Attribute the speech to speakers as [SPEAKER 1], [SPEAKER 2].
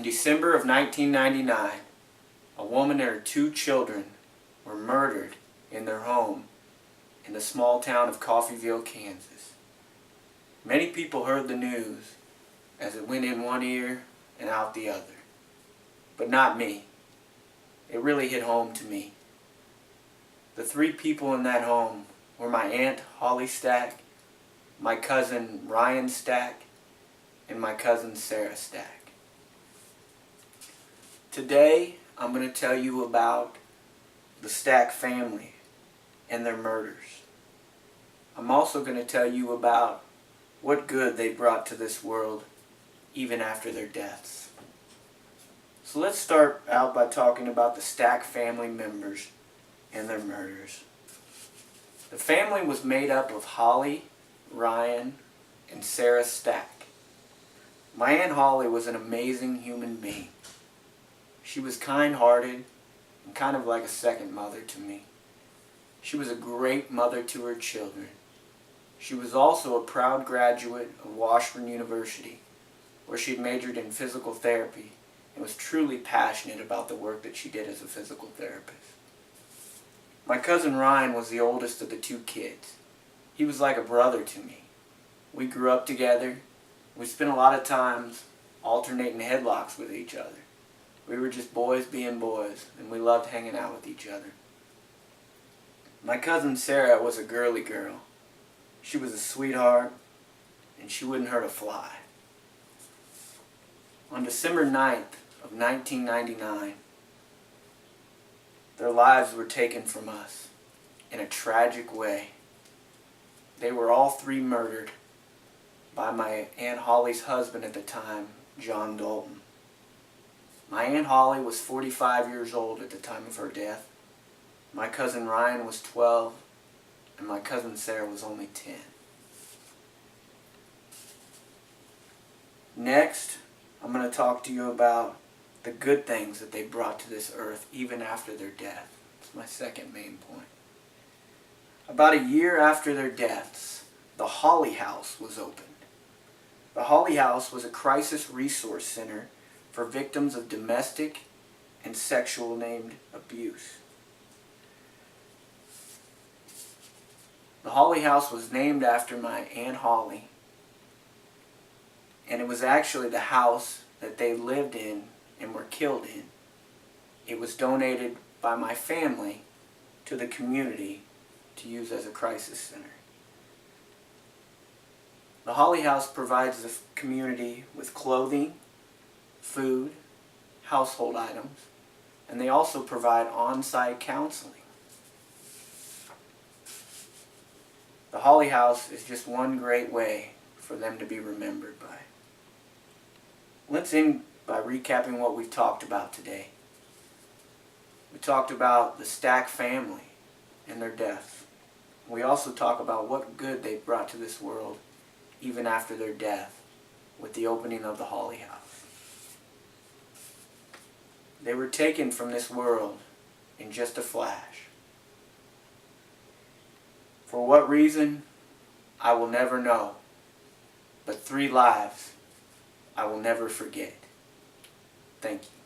[SPEAKER 1] In December of 1999, a woman and her two children were murdered in their home in the small town of Coffeyville, Kansas. Many people heard the news as it went in one ear and out the other. But not me. It really hit home to me. The three people in that home were my Aunt Holly Stack, my cousin Ryan Stack, and my cousin Sarah Stack. Today, I'm going to tell you about the Stack family and their murders. I'm also going to tell you about what good they brought to this world even after their deaths. So let's start out by talking about the Stack family members and their murders. The family was made up of Holly, Ryan, and Sarah Stack. My Aunt Holly was an amazing human being. She was kind-hearted and kind of like a second mother to me. She was a great mother to her children. She was also a proud graduate of Washburn University, where she had majored in physical therapy and was truly passionate about the work that she did as a physical therapist. My cousin Ryan was the oldest of the two kids. He was like a brother to me. We grew up together. We spent a lot of times alternating headlocks with each other. We were just boys being boys, and we loved hanging out with each other. My cousin Sarah was a girly girl. She was a sweetheart, and she wouldn't hurt a fly. On December 9th of 1999, their lives were taken from us in a tragic way. They were all three murdered by my Aunt Holly's husband at the time, John Dalton. My Aunt Holly was 45 years old at the time of her death. My cousin Ryan was 12, and my cousin Sarah was only 10. Next, I'm going to talk to you about the good things that they brought to this earth even after their death. It's my second main point. About a year after their deaths, the Holly House was opened. The Holly House was a crisis resource center for victims of domestic and sexual named abuse. The Holly House was named after my Aunt Holly, and it was actually the house that they lived in and were killed in. It was donated by my family to the community to use as a crisis center. The Holly House provides the community with clothing, food, household items, and they also provide on-site counseling. The Holly House is just one great way for them to be remembered by. Let's end by recapping what we've talked about today. We talked about the Stack family and their deaths. We also talked about what good they brought to this world even after their death with the opening of the Holly House. They were taken from this world in just a flash. For what reason, I will never know, but 3 lives I will never forget. Thank you.